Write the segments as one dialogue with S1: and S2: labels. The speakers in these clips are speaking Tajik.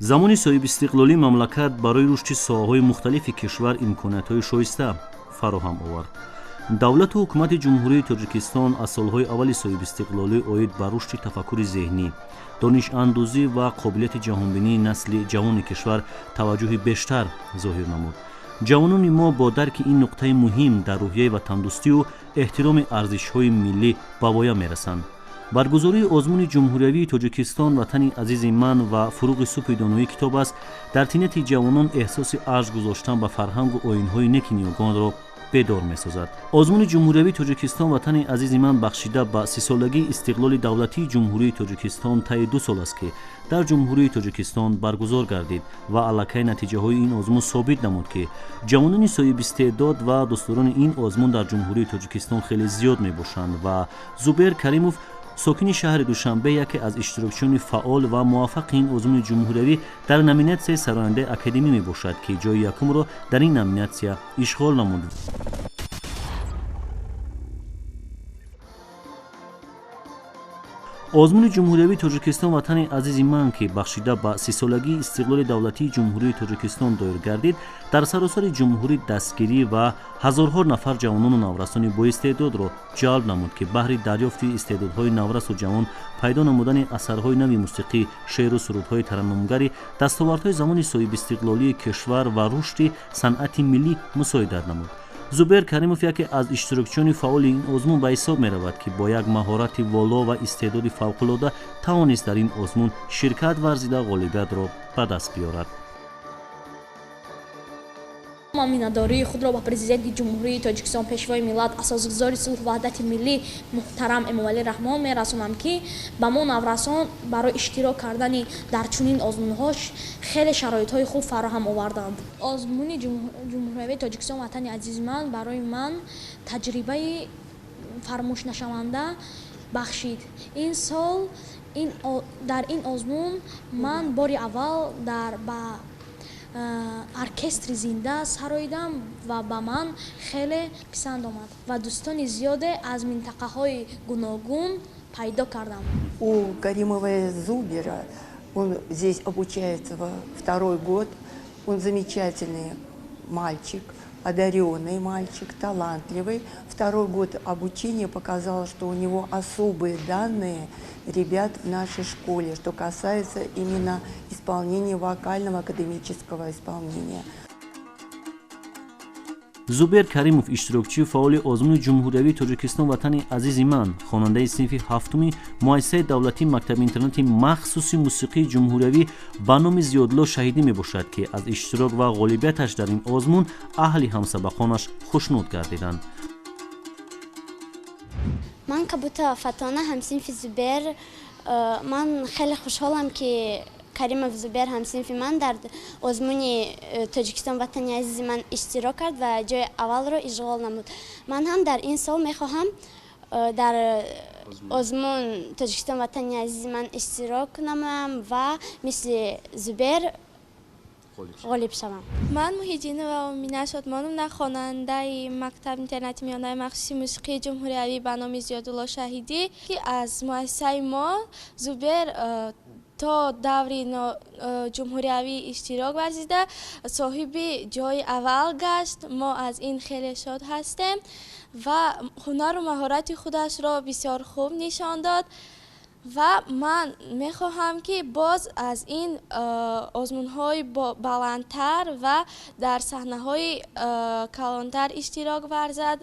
S1: زمانی صاحب استقلالی مملکت برای رشد ساحه‌های مختلف کشور امکانات‌های شایسته فراهم آورد. دولت و حکومت جمهوری تاجیکستان از سالهای اول صاحب استقلالی اومید بر رشد تفکر ذهنی، دانش اندوزی و قابلیت جهانبینی نسل جوان کشور توجه بیشتر ظاهر نمود. جوانان ما با درک این نقطه مهم در روحیه و تندرستی و احترام ارزش‌های ملی به پایان می‌رسند. برگزاری ازمونی جمهوریوی توجیکستان-وطنی عزیز من و فروغ صبح دانایی کتاب است در طینت جوانان احساس ارج گذاشتن به فرهنگ و آیین‌های نک نیاگان را بیدار می‌سازد. ازمون جمهوریوی توجیکستان-وطنی عزیز من بخشیده به 30 سالگی استقلال دولتی جمهوری توجیکستان طی 2 سال است که در جمهوری توجیکستان برگزار گردید و علاقه نتیجه‌های این ازمون ثابت نمود که جوانان صاحب استعداد و دوستداران این ازمون در جمهوری توجیکستان خیلی زیاد می‌باشند و زوبر کریموف ساکن شهر دوشنبه یکی از اشتراکچیان فعال و موفق این ازمون جمهوریوی در نامیناسیون سراینده اکادمی می باشد که جای یکم را در این نامیناسیون اشغال نمود. ازمون جمهوریوی توجیکستان-وطنی عزیز من که بخشیده به 30 سالگی استقلال دولتی جمهوری توجیکستان دایر گردید در سراسر جمهوری دستگیری و هزارها نفر جوانان و نورسان با استعداد را جلب نمود که بهر دریافت استعدادهای نورس و جوان پیدا نمودن اثرهای نوی موسیقی، شعر و سرودهای ترنمگری دستاوردهای زمان صاحب استقلالی کشور و رشد صنعت ملی مساعدت نمود. زوبر کریموف یکی از اشتراکچیان فعال این ازمون به حساب می رود که با یک مهارت والا و استعداد فوق‌العاده توانست در این ازمون شرکت ورزیده غالبیت را به دست بیاورد.
S2: ما میناداری خود را با پرزیدنت جمهوری تاجیکستان پیشوای ملت اساسگذار صلح و وحدت ملی محترم اموال رحمان میرسونم که با ما نورسان برای اشتراک کردن در چنین آزمون‌هاش خیلی شرایط‌های خوب فراهم آوردند. آزمون جمهوری تاجیکستان-وطنی عزیز من برای من تجربه فراموش نشونده بخشید. این سال در این آزمون من بار اول در ارکستر زنده سراییدم و به من خیلی پسند آمد و دوستان زیاده از منطقه های گوناگون پیدا کردم.
S3: У Каримова Зубера, он здесь обучается во 2-й год, он замечательный мальчик, одаренный мальчик, талантливый. 2-й год обучения показал, что у него особые данные ребят в нашей школе, что касается именно исполнения вокального академического исполнения.
S1: زوبر کریموف اشتراکچی فعال ازمون جمهوریوی توجیکستان-وطنی عزیز من خواننده صنف هفتم مؤسسه دولتی مکتب اینترنت مخصوصی موسیقی جمهوریوی به نام زیادالله شهیدی می باشد که از اشتراک و غالبیتش در این ازمون اهل همسبقانش خوشنود گردیدند.
S4: من کبوتا فتانه همصنف زوبر، من خیلی خوشحالم که کریموف زوبر همصنف من در ازمون توجیکستان-وطنی عزیز من اشتراک کرد و جای اول را اشغال نمود. من هم در این سال میخواهم در ازمون توجیکستان-وطنی عزیز من اشتراک نمویم و مثل زوبر غالب شوم.
S5: من محیدین و مینه شادمانم، خواننده مکتب اینترنتی میانه مخصوصی موسیقی جمهوریوی به نام زیادالله شهیدی که از مؤسسه ما زوبر تا دوری جمهوریوی اشتراک ورزیده صاحب جای اول گشت. ما از این خیلی شاد هستیم و هنر و مهارت خودش را بسیار خوب نشان داد و من میخواهم که باز از این آزمون‌های بلندتر و در صحنه‌های کلانتر اشتراک ورزد.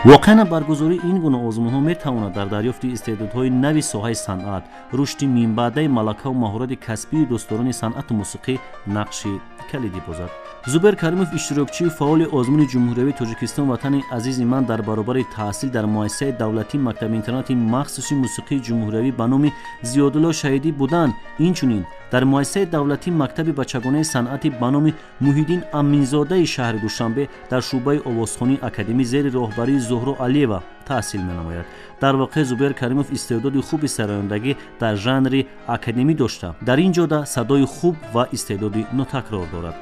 S1: واقعا برگزاری این گونه آزمون‌ها می‌تواند در دریافت استعدادهای نوی ساحه صنعت، رشد منبعده ملکه و مهارت کسبی دوستداران صنعت موسیقی نقش کلیدی بازد. زوبر کریموف اشتراکچی فعال آزمون جمهوریوی توجیکستان-وطنی عزیز من در برابر تحصیل در مؤسسه دولتی مکتب اینترنتی مخصوصی موسیقی جمهوریوی به نام زیادالله شهیدی بودند. اینچنین در مؤسسه دولتی مکتب بچگانه صنعت به نام محیدین امینزاده شهر دوشنبه در شعبه آوازخوانی اکادمی زیر راهبری زهرا علیوه تحصیل می‌نماید. در واقع زوبر کریموف استعداد خوب سرایندگی در ژانر اکادمی داشته. در این جاده صدای خوب و استعداد ناتکرار دارد.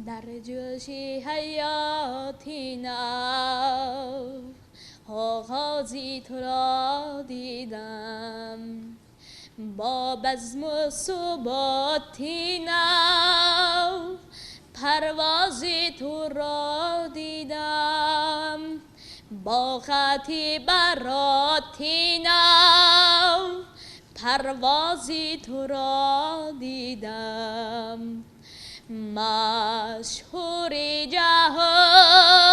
S2: در جوش حیاتی نو آغازی تو را دیدم، با بزم و ثباتی نو پروازی تو را دیدم، با خطی براتی نو پروازی تو را دیدم. مشهوری جهان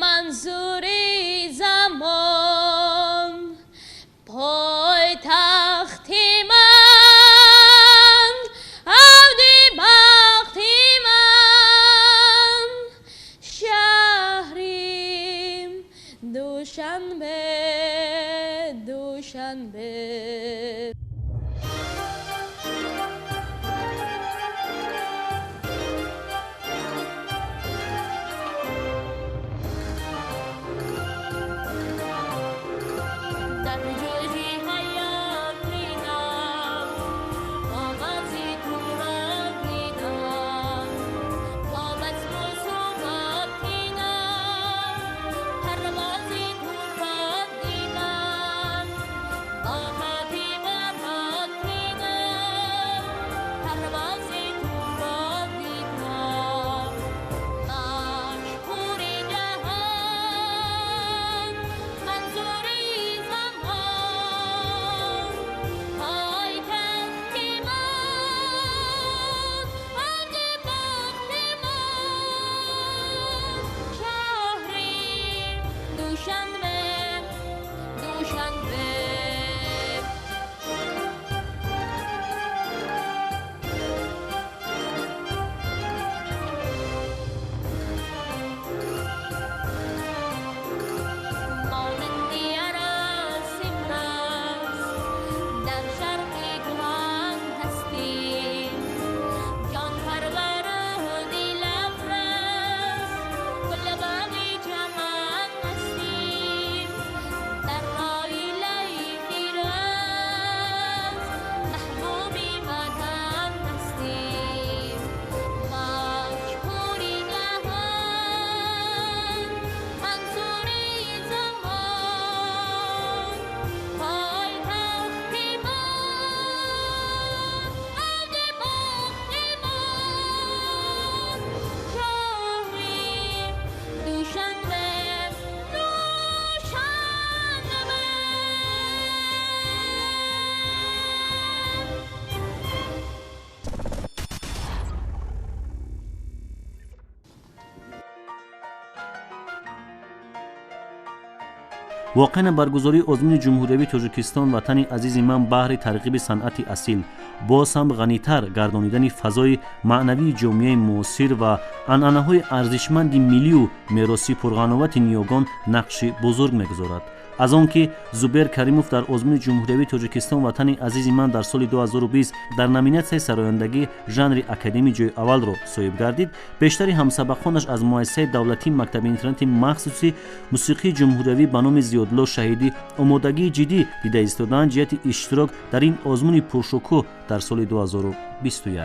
S2: منظوری زمان، پای تختی من عودی بختی من، شهریم دوشنبه دوشنبه.
S1: واقعا برگزاری ازمون جمهوریوی تاجیکستان وطن عزیز من بهر ترغیب صنعت اصیل، باز هم غنیتر گردانیدن فضای معنوی جامعه معاصر و عنعنه‌های ارزشمند ملی و میراثی پرقناوت نیاگان نقش بزرگ می‌گذارد. از آنکه زوبر کریموف در ازمون جمهوریوی تاجیکستان وطن عزیز من در سال 2020 در نامیناسیای سرایندگی ژانر اکادمی جای اول را صاحب گردید، بیشتر همسبقانش از مؤسسه دولتی مکتب اینترنت مخصوصی موسیقی جمهوریوی به نام زیادالله شهیدی آمادگی جدی دیده ایستادند جهت اشتراک در این ازمون پرشکوه در سال 2021.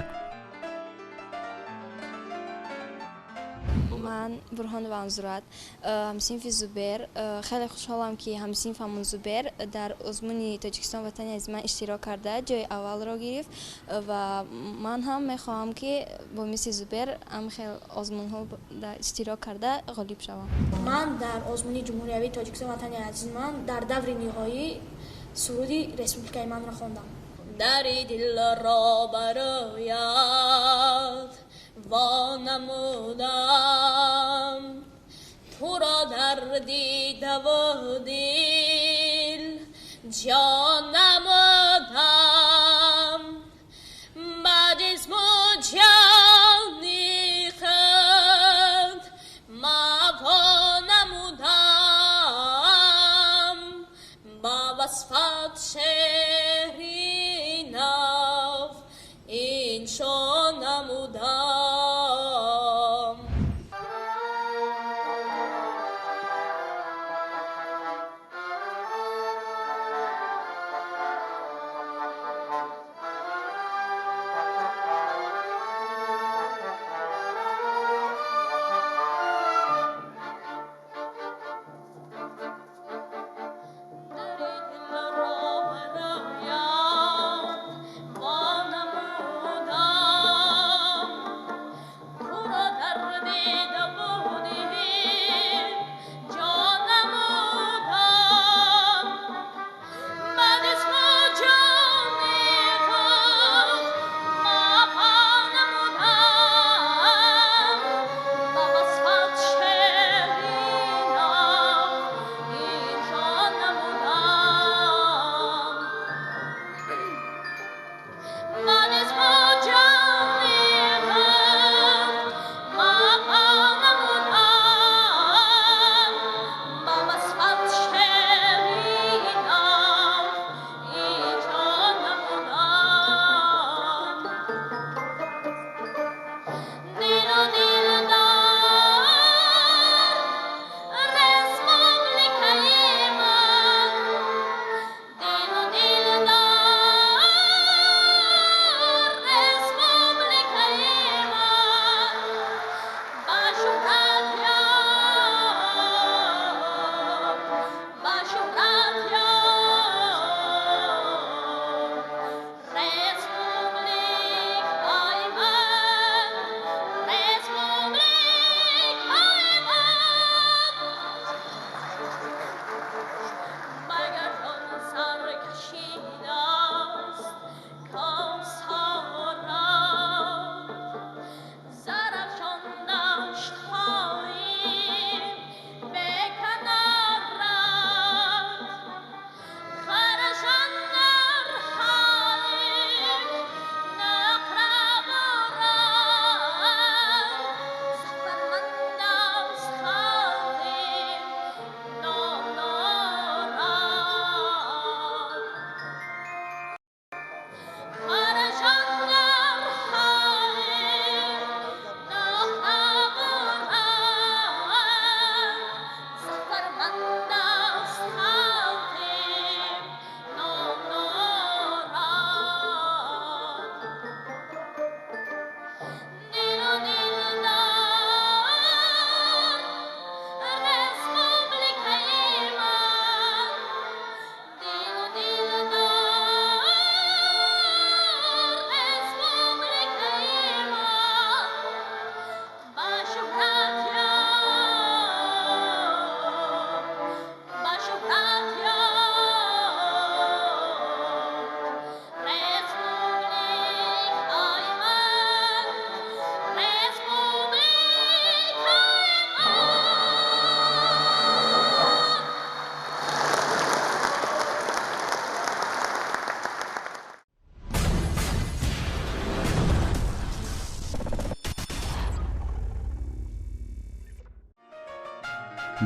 S5: من برهان منظورات همسینف زوبر، خیلی خوشحالم که همسینفمون زوبر در ازمون تاجیکستان وطن از من اشتراک کرده، جای اول را گرفت و من هم میخواهم که با مثل زوبر هم خیلی ازمون ها در اشتراک کرده غالب شوم.
S2: من در ازمون جمهوریوی تاجیکستان وطن عزیز من در دور نهایی سرودی رسپوبلیکای من را خواندم. در دل را برایت وانمودم، تو را در دیده و دل جان نمودم، بعد از جانی خود ما نمودم، با وصفت شهری نو اینشان نمودم.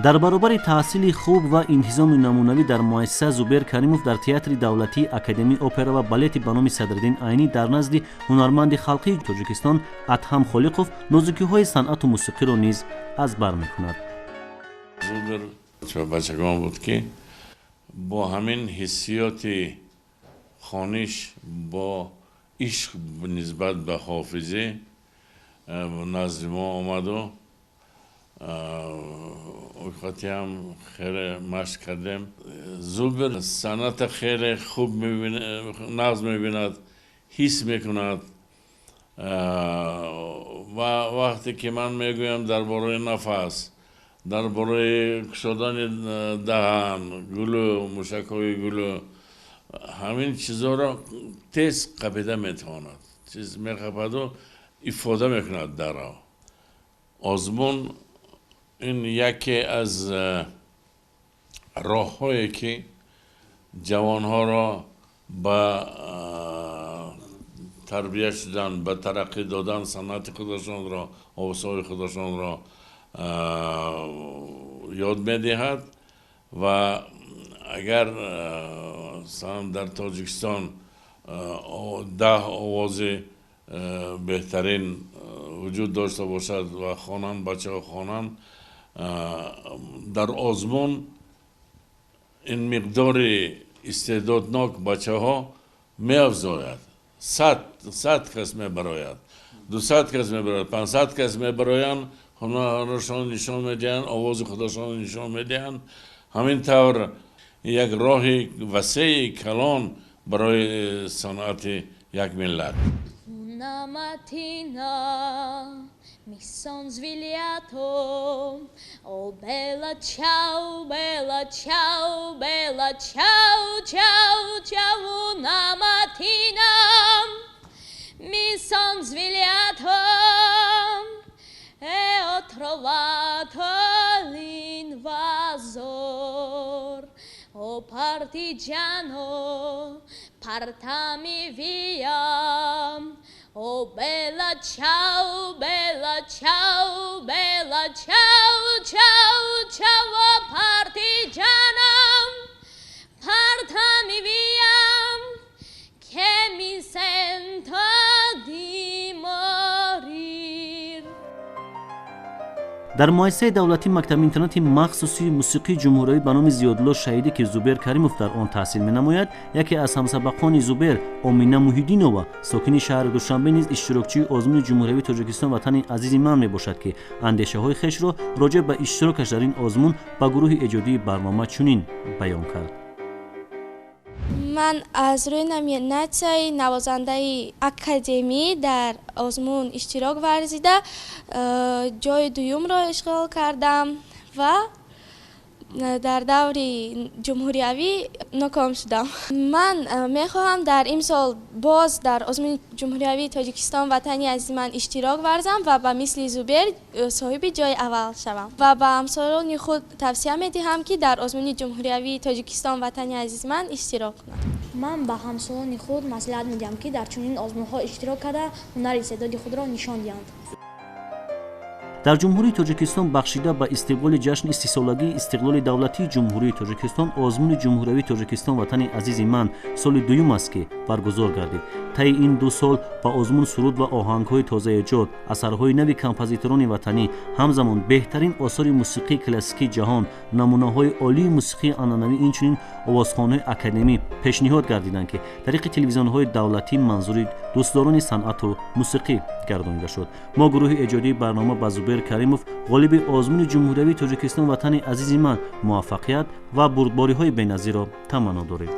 S1: дар баробари таҳсили хуб ва интизоми намунавӣ дар муассиса Зубер Каримов дар театри давлатии академии опера ва балети ба номи Садриддин Айнӣ дар назди ҳунарманди халқии Тоҷикистон Адҳам Холиқов нозукиҳои санъату мусиқиро низ аз бар мекунад.
S6: Зубер бачагон буд ки бо ҳамин ҳиссиёти хониш бо ишқ нисбат ба ҳофизӣ назди мо омаду вақтиам хеле машқ кардем. Зубер санъата хеле хуб нағз мебинад, ҳис мекунад ва вақте ки ман мегӯям дар бораи нафас, дар бораи кушодани даҳан, гулӯ, мушакҳои гулӯ, ҳамин чизоро тез қабида метавонад. Чиз меқападу ифода мекунад даро. Озмун ин яке аз роҳҳое ки ҷавонҳоро ба тарбия шудан, ба тараққӣ додан санъати худашонро, овозҳои худашонро ёд медиҳад ва агар дар Тоҷикистон 10 овози беҳтарин вуҷуд дошта бошад ва хонанд, бачаҳо хонанд, дар Озмун ин миқдори истеъдоднок бачаҳо меафзояд. 100 кас мебарояд, 200 кас мебарояд, 500 кас мебароянд, ҳунарашон нишон медиҳанд, овози худашон нишон медиҳанд. ҳамин тавр як роҳи васеи калон барои санъати як миллат.
S2: Una mattina mi son svegliato, oh bella ciao, bella ciao, bella ciao, ciao, ciao. Una mattina mi son svegliato e ho trovato l'invasor. Oh partigiano, portami via. Oh bella ciao, bella ciao, bella ciao, ciao, ciao. Oh partigiano, portami via, che mi sento di morir.
S1: дар муассисаи давлатӣ мактаби интернати махсуси мусиқии ҷумҳуриявӣ ба номи Зиёдулло Шаҳидӣ ки Зубер Каримов дар он таҳсил менамояд, яке аз ҳамсабақони Зубер Омина Муҳиддинова сокини шаҳри Душанбе низ иштирокчии Озмуни ҷумҳуриявии Точикистон-ватани азизи ман мебошад ки андешаҳои хешро роҷеъ ба иштирокаш дар ин озмун ба гурӯҳи эҷодии барнома чунин баён кард.
S5: ман аз рӯи номинатсияи навозандаи академӣ дар озмун иштирок варзида ҷои дуюмро ишғол кардам ва дар даври ҷумҳуриявӣ ноком шудам. Ман мехоҳам дар имсол боз дар озмуни ҷумҳуриявии Тоҷикистон-ватани азизи ман иштирок варзам ва ба мисли Зубер соҳиби ҷои аввал шавам ва ба ҳамсолони худ тавсия медиҳам ки дар озмуни ҷумҳуриявии Тоҷикистон-ватани азизи ман иштирок кунанд.
S2: ман ба ҳамсолони худ маслиҳат медиҳам ки дар чунин озмунҳо иштирок карда ҳунари истеъдоди худро нишон диҳанд.
S1: дар ҷумҳурии Тоҷикистон бахшида ба истиқболи ҷашни истисолагии истиқлоли давлатии ҷумҳурии Тоҷикистон Озмуни ҷумҳуриявии Тоҷикистон-ватани азизи ман соли дуюм аст ки баргузор гардид. таи ин 2 сол ба озмун суруд ва оҳангҳои тозаэҷод, асарҳои нави композиторони ватанӣ, ҳамзамон беҳтарин осори мусиқии классикии ҷаҳон, намунаҳои олии мусиқии анъанавӣ, инчунин овозхонҳои академӣ пешниҳод гардиданд ки тариқи телевизионҳои давлатӣ манзури дӯстдорони санъату мусиқӣ гардонида шуд. мо гурӯҳи эҷодии барнома ба Зубер Каримов, ғолиби Озмуни ҷумҳуриявии Тоҷикистон-ватани азизи ман, муваффақият ва бурдбориҳои беназиро таманно дорем.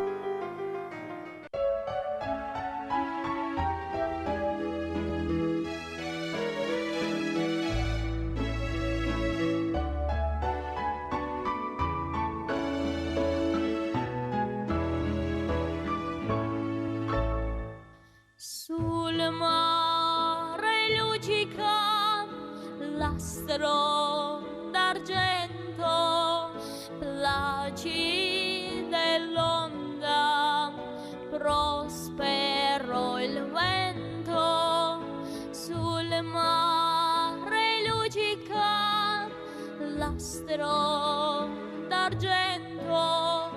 S2: Sul mare luccica l'astro d'argento, placide l'onda, prospero il vento. Sul mare luccica
S7: nastro d'argento,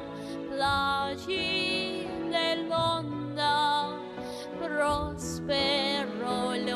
S7: placide il mondo, prospero il